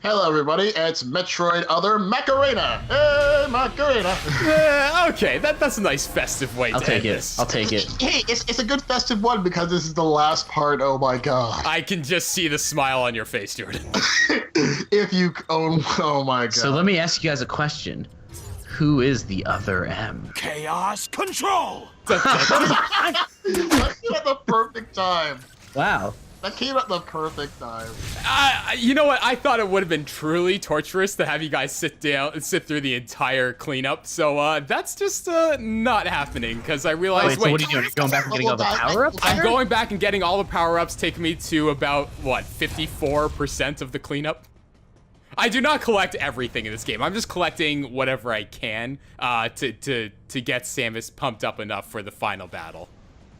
Hello, everybody. It's Metroid Other Macarena. Hey, Macarena. Okay, that's a nice festive way to end this. I'll take it. Hey, it's a good festive one because this is the last part. Oh my god. I can just see the smile on your face, Jordan. If you oh my god. So let me ask you guys a question. Who is the other M? Chaos Control! That came at the perfect time. Wow. That came at the perfect time. You know what? I thought it would have been truly torturous to have you guys sit through the entire cleanup. So that's just not happening because I realized. Wait, so what are you doing? You're going back and getting all the power-ups? I'm going back and getting all the power-ups, taking me to about, what, 54% of the cleanup? I do not collect everything in this game. I'm just collecting whatever I can to get Samus pumped up enough for the final battle.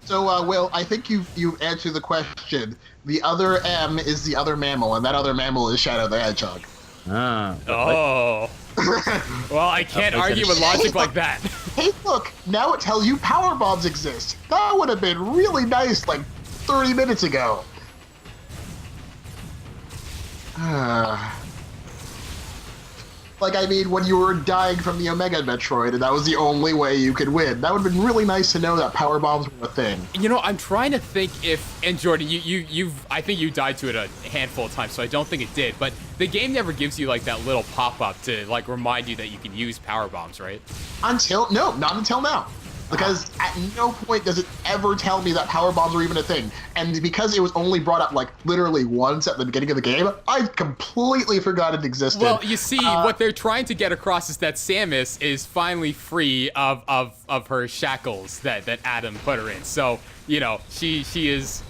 So, Will, I think you answered the question. The other M is the other mammal, and that other mammal is Shadow the Hedgehog. Oh. Well, I can't argue with logic like that. Hey, look, now it tells you power bombs exist. That would have been really nice, like, 30 minutes ago. Like, I mean, when you were dying from the Omega Metroid, and that was the only way you could win. That would have been really nice to know that power bombs were a thing. You know, I'm trying to think if, and Jordan, I think you died to it a handful of times, so I don't think it did, but the game never gives you, like, that little pop-up to, like, remind you that you can use power bombs, right? No, not until now. Because at no point does it ever tell me that power bombs are even a thing. And because it was only brought up, like, literally once at the beginning of the game, I completely forgot it existed. Well, you see, what they're trying to get across is that Samus is finally free of her shackles that Adam put her in. So, you know, she is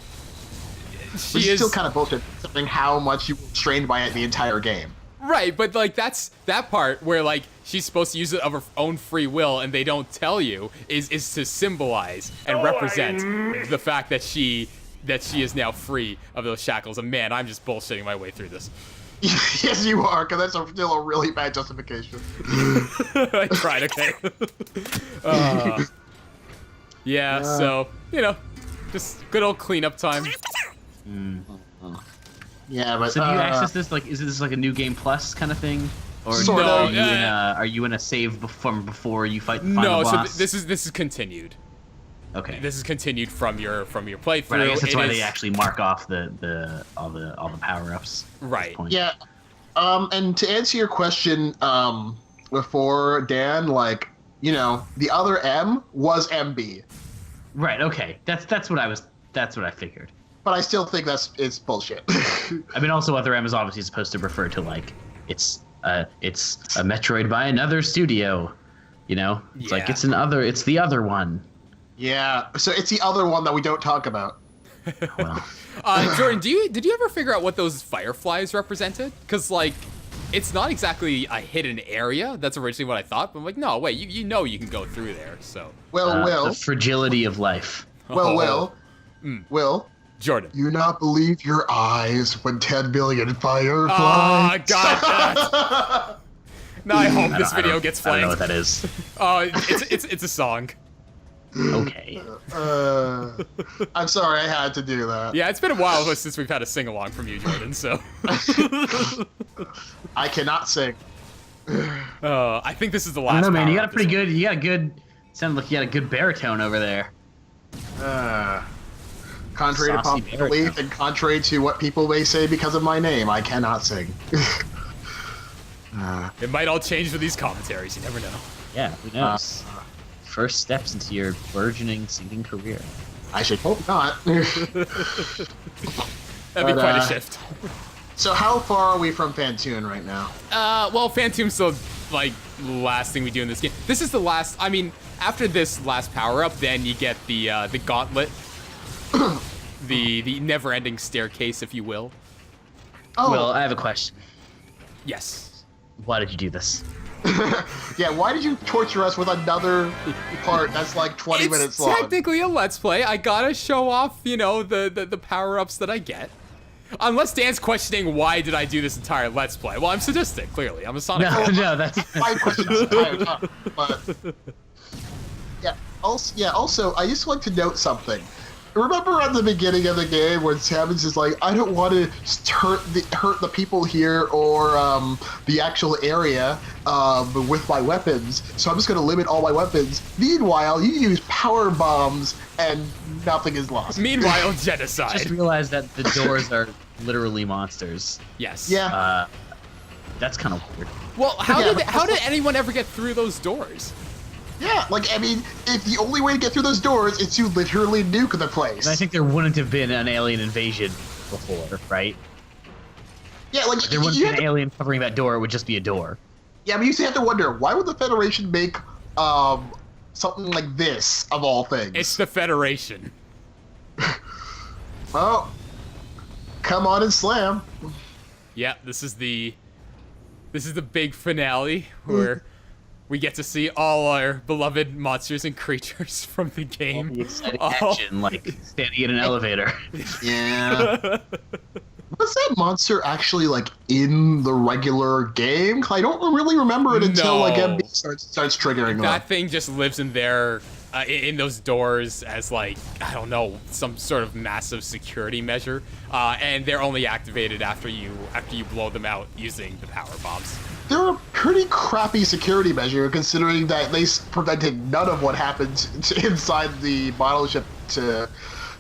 still kind of bullshit, considering how much you were strained by it the entire game. Right, but, like, that's that part where, like, she's supposed to use it of her own free will, and they don't tell you, is to symbolize and represent the fact that she is now free of those shackles. And man, I'm just bullshitting my way through this. Yes, you are, because that's still a really bad justification. I tried, okay. Yeah, so, you know, just good old cleanup time. Yeah, but so do you access this, like, is this like a new game plus kind of thing? Or Sort of. are you in a save from before you fight the final boss? No, so this is continued. Okay. This is continued from your playthrough. Right, I guess that's why they actually mark off all the power-ups. Right. Yeah. And to answer your question, before, Dan, like, you know, the other M was MB. Right. Okay. That's what I figured. But I still think it's bullshit. I mean, also, other M is obviously supposed to refer to, like, it's a Metroid by another studio, you know? It's like, it's the other one. Yeah, so it's the other one that we don't talk about. Well. Jordan, did you ever figure out what those fireflies represented? Because, like, it's not exactly a hidden area. That's originally what I thought. But I'm like, no, wait, you know you can go through there, so. Will. The fragility of life. Will. Jordan. You not believe your eyes when 10 billion fireflies. Oh, God. Now I hope this video gets flagged. I don't know what that is. It's a song. Okay. I'm sorry I had to do that. Yeah, it's been a while since we've had a sing-along from you, Jordan, so. I cannot sing. I think this is the last. I don't know, man. You got sounded like you got a good baritone over there. Contrary to popular belief and contrary to what people may say because of my name, I cannot sing. It might all change with these commentaries. You never know. Yeah, who knows? First steps into your burgeoning singing career. I should hope not. That'd be quite a shift. So how far are we from Phantoon right now? Well, Phantoon's the, like, last thing we do in this game. This is the last, I mean, after this last power-up, then you get the gauntlet. the never-ending staircase, if you will. Oh. Well, I have a question. Yes. Why did you do this? Yeah, why did you torture us with another part that's like 20 minutes long? It's technically a Let's Play. I gotta show off, you know, the power-ups that I get. Unless Dan's questioning why did I do this entire Let's Play. Well, I'm sadistic, clearly. I'm a Sonic fan. No, that's... My question is entire time, but... Yeah, also, I just like to note something. remember at the beginning of the game when Samus is like, I don't want to hurt the people here or the actual area with my weapons, so I'm just going to limit all my weapons. Meanwhile, you use power bombs and nothing is lost. Meanwhile, genocide. Just realized that the doors are literally monsters. Yes. Yeah. That's kind of weird. Well, how did anyone ever get through those doors? Yeah, like, I mean, if the only way to get through those doors is to literally nuke the place. And I think there wouldn't have been an alien invasion before, right? Yeah, like, There wouldn't be an alien covering that door. It would just be a door. Yeah, but you have to wonder, why would the Federation make something like this, of all things? It's the Federation. Well, come on and slam. Yeah, this is the big finale where we get to see all our beloved monsters and creatures from the game. The exciting action, like standing in an elevator. Yeah. Was that monster actually, like, in the regular game? 'Cause I don't really remember it until, like, MB starts triggering that thing just lives in there, in those doors as, like, I don't know, some sort of massive security measure. And they're only activated after you blow them out using the power bombs. They're a pretty crappy security measure, considering that they prevented none of what happened inside the battleship to...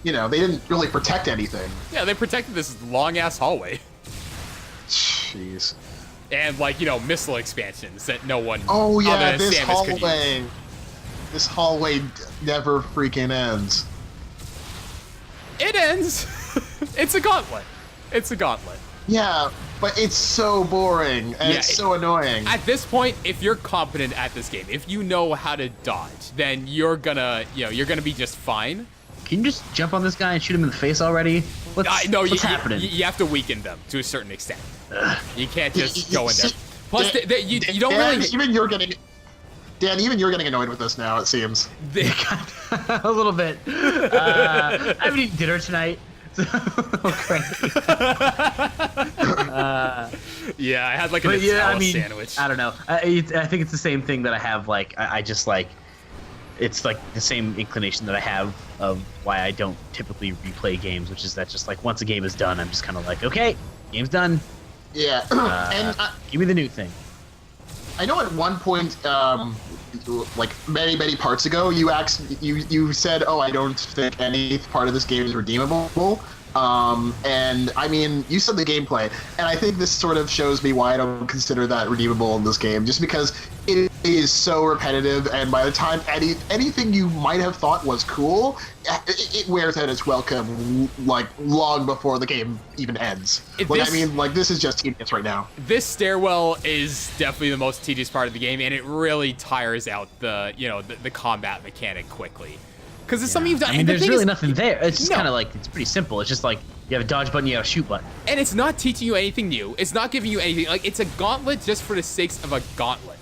You know, they didn't really protect anything. Yeah, they protected this long-ass hallway. Jeez. And, like, you know, missile expansions that no one Oh, yeah, other than this Samus could use. hallway... This hallway never freaking ends. It ends! It's a gauntlet. It's a gauntlet. Yeah, but it's so boring, and it's so annoying. At this point, if you're competent at this game, if you know how to dodge, then you're gonna be just fine. Can you just jump on this guy and shoot him in the face already? What's happening? You have to weaken them to a certain extent. You can't just You- go in there. see, Plus, you don't Dan, really... even you're getting annoyed with this now, it seems. A little bit. I haven't eaten dinner tonight. Crazy. Yeah, I had like a Nutella sandwich. I don't know. I think it's the same thing that I have. Like, I just like, it's like the same inclination that I have of why I don't typically replay games, which is that just like once a game is done, I'm just kind of like, okay, game's done. Yeah, and give me the new thing. I know at one point, like many parts ago, you said, "Oh, I don't think any part of this game is redeemable." And I mean, you said the gameplay, and I think this sort of shows me why I don't consider that redeemable in this game, just because it is so repetitive, and by the time anything you might have thought was cool, it wears out its welcome, like, long before the game even ends. I mean, like, this is just tedious right now. This stairwell is definitely the most tedious part of the game, and it really tires out the combat mechanic quickly. Because it's something you've done. I mean, there's really nothing there. It's just kind of like, it's pretty simple. It's just like, you have a dodge button, you have a shoot button. And it's not teaching you anything new. It's not giving you anything. Like, it's a gauntlet just for the sakes of a gauntlet.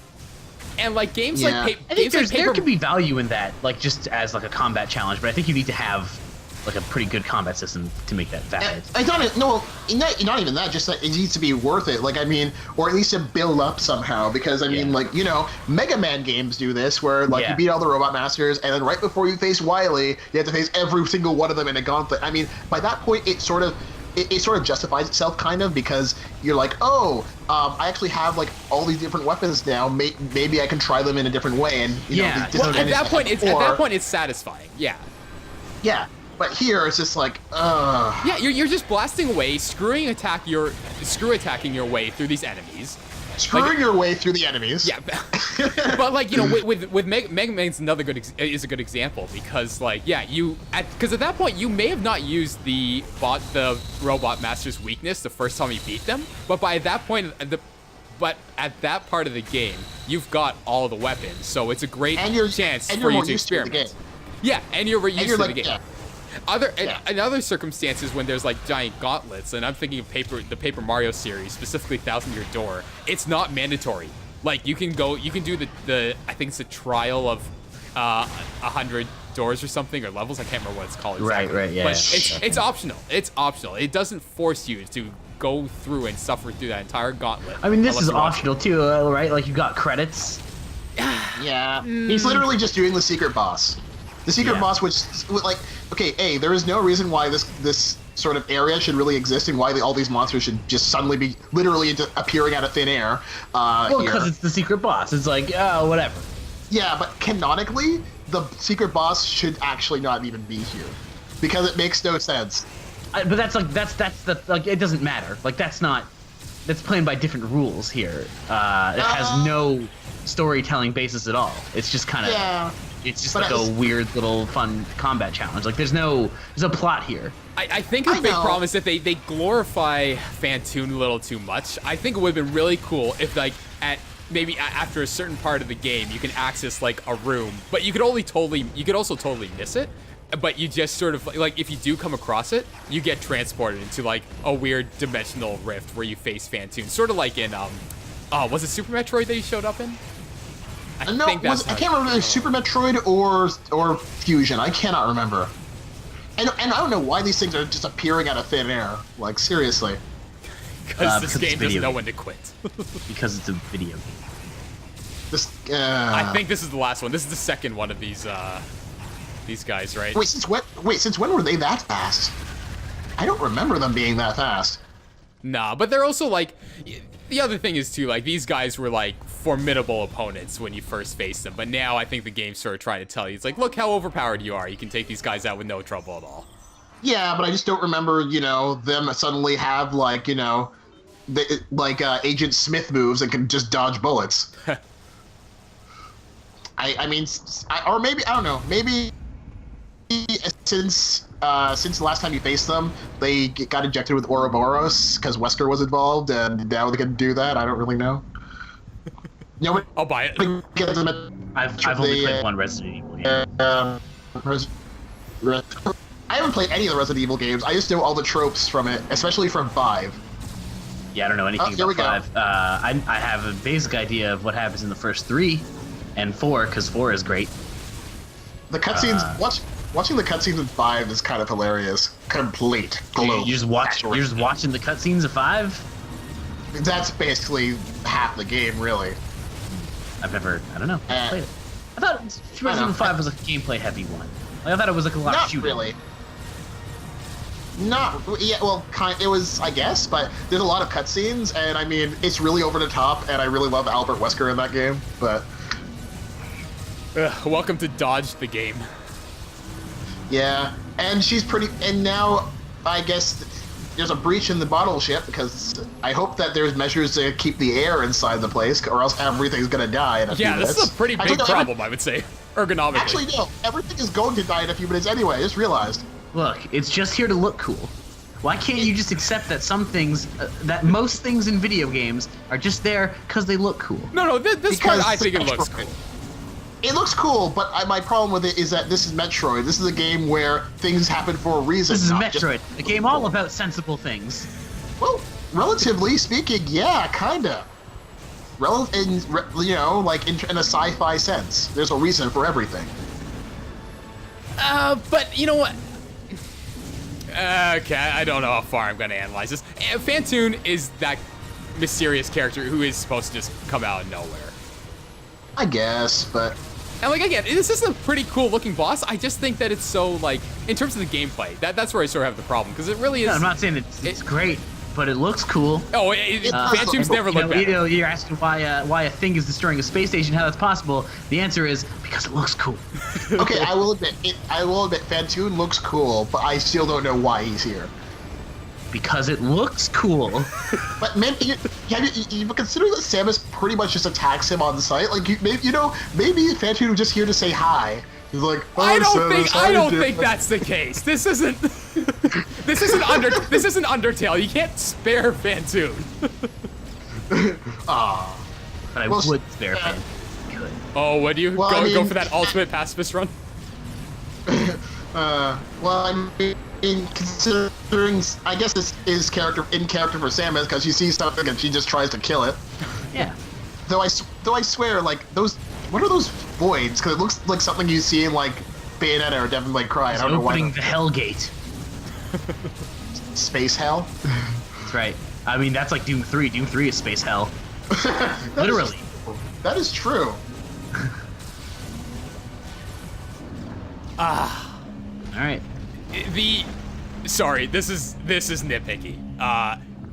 And like games like I think there could be value in that, like just as like a combat challenge, but I think you need to have like a pretty good combat system to make that valid. Not even that, just that it needs to be worth it. Like, I mean, or at least to build up somehow, because I mean, like, you know, Mega Man games do this, where like you beat all the Robot Masters, and then right before you face Wily, you have to face every single one of them in a gauntlet. I mean, by that point, it sort of justifies itself, kind of, because you're like, oh, I actually have like all these different weapons now. Maybe I can try them in a different way, and you know, at that point, it's satisfying. Yeah. Yeah. But here it's just like, yeah, you're just blasting away, screw attacking your way through these enemies. Screwing your way through the enemies. Yeah, but like, you know, with Mega Man's another is a good example, because like, yeah, because at that point you may have not used the Robot Master's weakness the first time you beat them, but by that point at that part of the game you've got all the weapons, so it's a great chance for you to experiment. Yeah, and you're used to the game. Yeah. In other circumstances, when there's like giant gauntlets, and I'm thinking of the Paper Mario series, specifically Thousand Year Door, it's not mandatory. Like, you can do the I think it's a trial of 100 doors or something, or levels. I can't remember what it's called exactly. Right, yeah. But it's optional. It's optional. It doesn't force you to go through and suffer through that entire gauntlet. I mean, this is optional too, right? Like, you got credits. Yeah. He's literally just doing the secret boss. The secret Yeah. boss, which like, okay, there is no reason why this sort of area should really exist, and why all these monsters should just suddenly be literally appearing out of thin air. Well, because here. it's the secret boss. It's like, oh, whatever. Yeah, but canonically, the secret boss should actually not even be here, because it makes no sense. But that's the like, it doesn't matter. Like, that's playing by different rules here. It has no storytelling basis at all. It's just kind of, Yeah. it's just But like a weird little fun combat challenge. Like, there's no plot here. I think the big problem is that they glorify Phantoon a little too much. I think it would have been really cool if, like, maybe after a certain part of the game, you can access like a room, but you could also totally miss it. But you just sort of, like, if you do come across it, you get transported into like a weird dimensional rift where you face Phantoon, sort of like in was it Super Metroid that he showed up in? I can't remember if it was Super Metroid or Fusion. I cannot remember. And I don't know why these things are just appearing out of thin air. Like, seriously. Because this game doesn't know when to quit. Because it's a video game. I think this is the last one. This is the second one of these guys, right? Wait, since when were they that fast? I don't remember them being that fast. Nah, but they're also like, the other thing is too, like, these guys were like formidable opponents when you first faced them, but now I think the game's sort of trying to tell you, it's like, look how overpowered you are. You can take these guys out with no trouble at all. Yeah, but I just don't remember, them suddenly have like, Agent Smith moves and can just dodge bullets. I mean, or maybe, I don't know, maybe since the last time you faced them, they got injected with Ouroboros because Wesker was involved, and now they can do that. I don't really know. I'll buy it. I've only played one Resident Evil game. I haven't played any of the Resident Evil games. I just know all the tropes from it, especially from 5. Yeah, I don't know anything here we about go. 5. I have a basic idea of what happens in the first 3 and 4, because 4 is great. The cutscenes, watching the cutscenes in 5 is kind of hilarious. Complete globe. You're just watching the cutscenes of 5? That's basically half the game, really. I don't know. I played it. I thought Resident Evil 5 was a gameplay heavy one. Like, I thought it was like a lot of Not shooting. really. It was, I guess, but there's a lot of cutscenes, and I mean, it's really over the top, and I really love Albert Wesker in that game, but... Welcome to Dodge the game. Yeah, and and now, I guess, there's a breach in the bottle ship, because I hope that there's measures to keep the air inside the place, or else everything's gonna die in a few minutes. This is a pretty big problem, I would say, ergonomically. Actually, no, everything is going to die in a few minutes anyway, I just realized. Look, it's just here to look cool. Why can't you just accept that some things, that most things in video games are just there because they look cool? No, this Because part I think it it's looks Metroid. cool. It looks cool, but my problem with it is that this is Metroid. This is a game where things happen for a reason. This is not just- Metroid, a game all about sensible things. Well, relatively speaking, yeah, kinda. In a sci-fi sense, there's a reason for everything. But you know what? Okay, I don't know how far I'm gonna analyze this. Phantoon is that mysterious character who is supposed to just come out of nowhere. I guess, but And like, again, this is a pretty cool looking boss. I just think that it's so, like, in terms of the gameplay, that's where I sort of have the problem, because it really is... No, I'm not saying it's great, but it looks cool. Oh, Phantoon's never looked better. You're asking why a thing is destroying a space station, how that's possible. The answer is because it looks cool. okay, I will admit, Phantoon looks cool, but I still don't know why he's here. Because it looks cool. But man, you considering that Samus pretty much just attacks him on sight, like maybe Phantoon was just here to say hi. He's like, oh, I don't Samus, think that's the case. This isn't Undertale. You can't spare Phantoon. But I would spare Phantoon. Good. Oh, would you go for that ultimate pacifist run? Considering, I guess this is in character for Samus, because she sees something and she just tries to kill it. Yeah. Though I swear, like what are those voids? Because it looks like something you see in like Bayonetta or Devil May Cry. I don't know why. Opening the Hell Gate. Space Hell. That's right. I mean, that's like Doom 3. Doom 3 is space hell. Literally. That is true. All right. Sorry, this is nitpicky.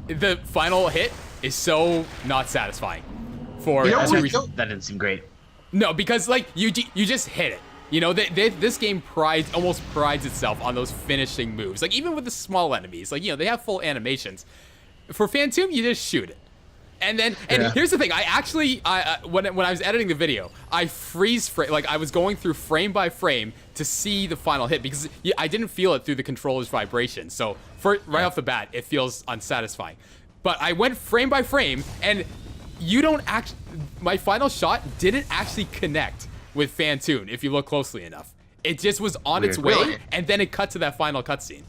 The final hit is so not satisfying. For You know two what? reasons. That didn't seem great. No, because like you just hit it. You know, this game almost prides itself on those finishing moves. Like even with the small enemies, like they have full animations. For Phantoon, you just shoot it. And here's the thing. I actually, when I was editing the video, I I was going through frame by frame to see the final hit because I didn't feel it through the controller's vibration. So right off the bat, it feels unsatisfying. But I went frame by frame, and my final shot didn't actually connect with Phantoon if you look closely enough. It just was on its way, Really? and then it cut to that final cutscene.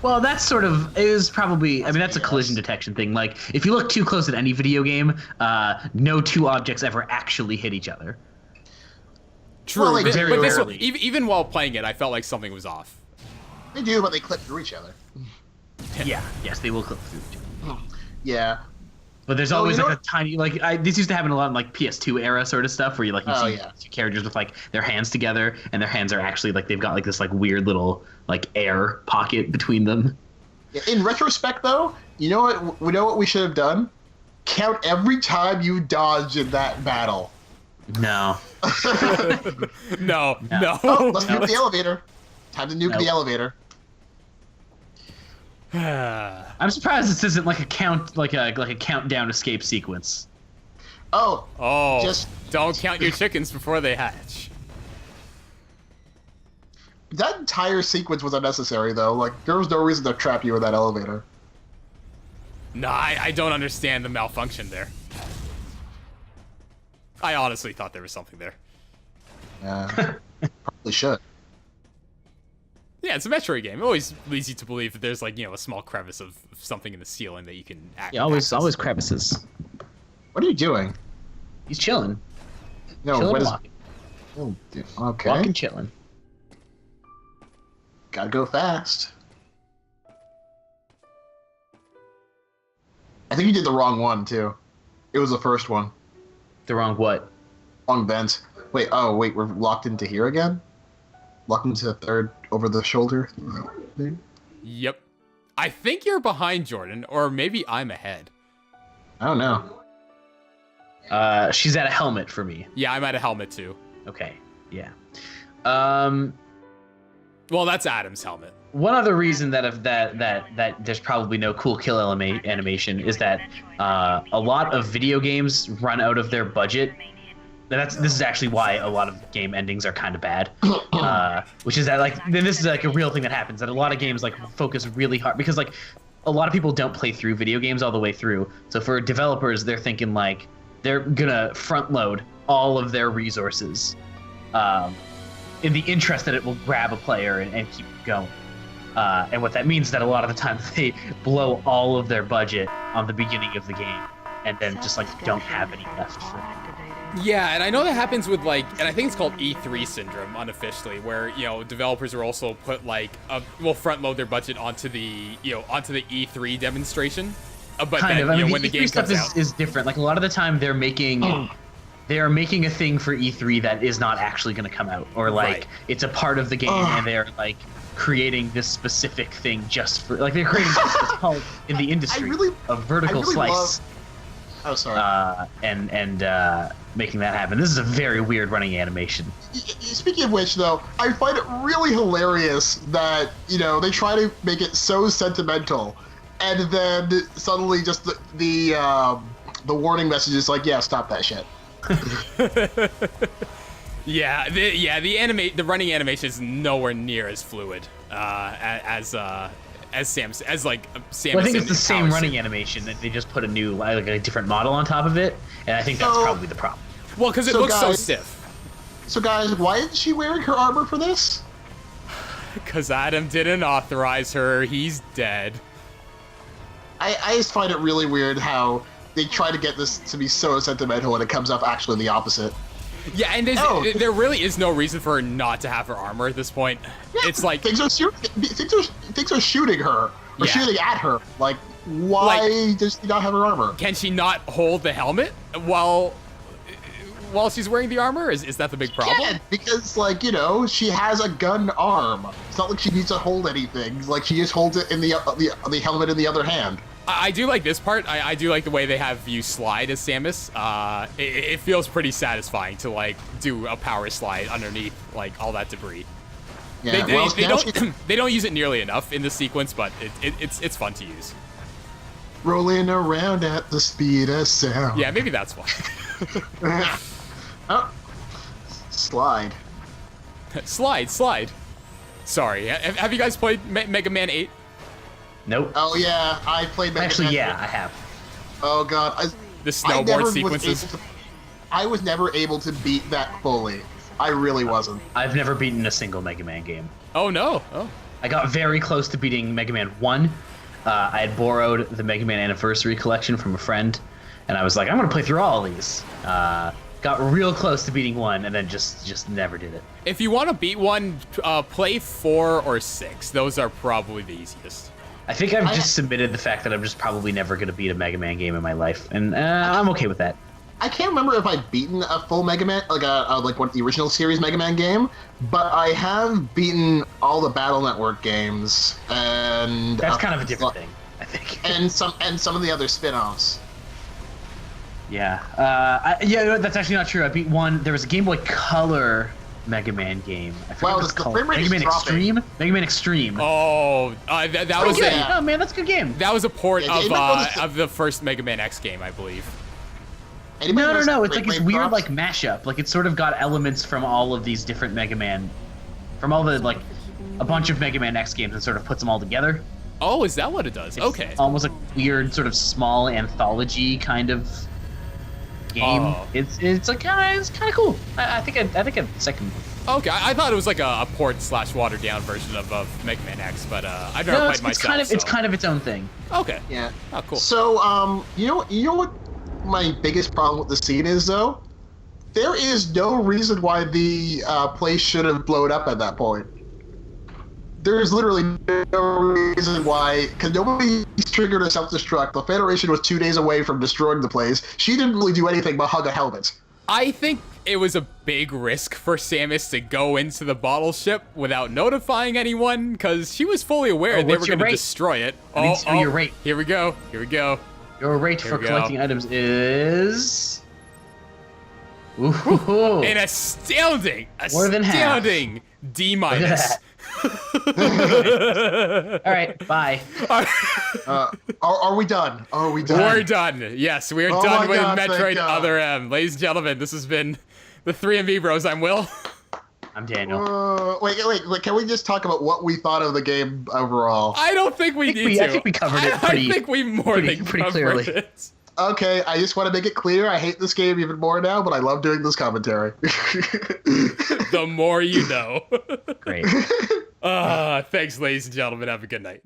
Well, that's it was probably, I mean, that's a collision detection thing. Like, if you look too close at any video game, no two objects ever actually hit each other. True, Well, like, but very this rarely. even while playing it, I felt like something was off. They do, but they clip through each other. Yeah, yes, they will clip through each other. Yeah. But there's Oh, always you know like a tiny, this used to happen a lot in like PS2 era sort of stuff where you see two characters with like their hands together and their hands are actually like they've got like this like weird little like air pocket between them. Yeah, in retrospect, though, you know what we should have done? Count every time you dodged in that battle. No. No. Oh, let's nuke the elevator. Time to nuke the elevator. I'm surprised this isn't like a countdown escape sequence. Oh. Just don't count your chickens before they hatch. That entire sequence was unnecessary, though. Like, there was no reason to trap you in that elevator. Nah, I don't understand the malfunction there. I honestly thought there was something there. Yeah. Probably should. Yeah, it's a Metroid game. It always leads you to believe that there's like, a small crevice of something in the ceiling that you can Yeah, always crevices. What are you doing? He's chilling. No, Chilling what is... walking. Oh, dude. Okay. Walking, chilling. Gotta go fast. I think you did the wrong one, too. It was the first one. The wrong what? Wrong vent. Wait, we're locked into here again? Locked into the third over-the-shoulder thing? Yep. I think you're behind Jordan, or maybe I'm ahead. I don't know. She's at a helmet for me. Yeah, I'm at a helmet too. Okay, yeah. Well, that's Adam's helmet. One other reason that there's probably no cool kill animation is that a lot of video games run out of their budget. This is actually why a lot of game endings are kind of bad, which is that this is like a real thing that happens, that a lot of games like focus really hard because like a lot of people don't play through video games all the way through. So for developers, they're thinking like they're gonna front load all of their resources in the interest that it will grab a player and keep going. And what that means is that a lot of the time they blow all of their budget on the beginning of the game and then just like don't have any left for it. Yeah, and I know that happens with and I think it's called E3 syndrome unofficially, where developers are also put front load their budget onto the E3 demonstration, but kind then of. I mean, when the game stuff comes out is different. Like a lot of the time they're making a thing for E3 that is not actually going to come out, or it's a part of the game and they're like creating this specific thing just for they're creating what's called in the industry a vertical slice. Oh, sorry. And making that happen. This is a very weird running animation. Speaking of which, though, I find it really hilarious that, they try to make it so sentimental, and then suddenly just the warning message is like, yeah, stop that shit. The running animation is nowhere near as fluid as Sam. Well, I think it's the same running animation. They just put a different model on top of it, and I think that's probably the problem. Well, because it looks so stiff. So, guys, why isn't she wearing her armor for this? Because Adam didn't authorize her. He's dead. I just find it really weird how they try to get this to be so sentimental and it comes up actually the opposite. Yeah, and there really is no reason for her not to have her armor at this point. Yeah, it's like things are shooting her or shooting at her. Like, why does she not have her armor? Can she not hold the helmet while while she's wearing the armor? Is that the big problem? Yeah, because, like, you know, she has a gun arm. It's not like she needs to hold anything. Like, she just holds it in the helmet in the other hand. I do like this part. I do like the way they have you slide as Samus. It feels pretty satisfying to, like, do a power slide underneath, like, all that debris. Yeah, They don't use it nearly enough in the sequence, but it's fun to use. Rolling around at the speed of sound. Yeah, maybe that's why. Oh, slide. Slide. Sorry, have you guys played Mega Man 8? Nope. Oh yeah, I played Mega Actually, Man. yeah, I have. Oh god, The snowboard sequences. I was never able to beat that fully. I really wasn't. I've never beaten a single Mega Man game. Oh no. Oh. I got very close to beating Mega Man 1. I had borrowed the Mega Man Anniversary Collection from a friend, and I was like, I'm gonna play through all of these. Got real close to beating 1, and then just never did it. If you want to beat 1, play 4 or 6. Those are probably the easiest. I think I've just submitted the fact that I'm just probably never gonna beat a Mega Man game in my life, and I'm okay with that. I can't remember if I've beaten a full Mega Man, like one of the original series Mega Man game, but I have beaten all the Battle Network games, and That's kind of a different thing, I think. and some of the other spin-offs. Yeah. That's actually not true. I beat one. There was a Game Boy Color Mega Man game. I forget Well, what it's the called. frame rate Mega is Man dropping. Extreme. Mega Man Extreme. Oh, that was good. yeah. Oh man, that's a good game. that was a port Yeah, it was- of the first Mega Man X game, I believe. Anybody knows No. the It's like frame this rate weird drops? like mashup. Like it's sort of got elements from all of these different Mega Man, from all the like a bunch of Mega Man X games, and sort of puts them all together. Oh, is that what it does? Okay. Almost like weird sort of small anthology kind of game. Oh. It's like it's kind of cool. I think a second. Okay, I thought it was like a port / watered down version of Mega Man X, but I've never No, played it's myself. kind of it's so- kind of its own thing. Okay. Yeah. Oh, cool. So, you know what my biggest problem with the scene is, though? There is no reason why the place should have blown up at that point. There's literally no reason why, because nobody's triggered a self-destruct. The Federation was 2 days away from destroying the place. She didn't really do anything but hug a helmet. I think it was a big risk for Samus to go into the bottle ship without notifying anyone, because she was fully aware they were what's your going to rate? destroy it. I need to know your rate. Here we go. Your rate Here for we go. collecting items is. Ooh. An astounding, More than half. D-. All right, bye. Are we done? Are we done? We're done. Yes, we're Oh done my with God, thank Metroid God. Other M. Ladies and gentlemen, this has been the Three Amiibros. I'm Will. I'm Daniel. Wait, can we just talk about what we thought of the game overall? I don't think we need to. I think we covered it I pretty- think we more pretty- than pretty covered clearly. it. Okay, I just want to make it clear, I hate this game even more now, but I love doing this commentary. The more you know. Great. Thanks, ladies and gentlemen. Have a good night.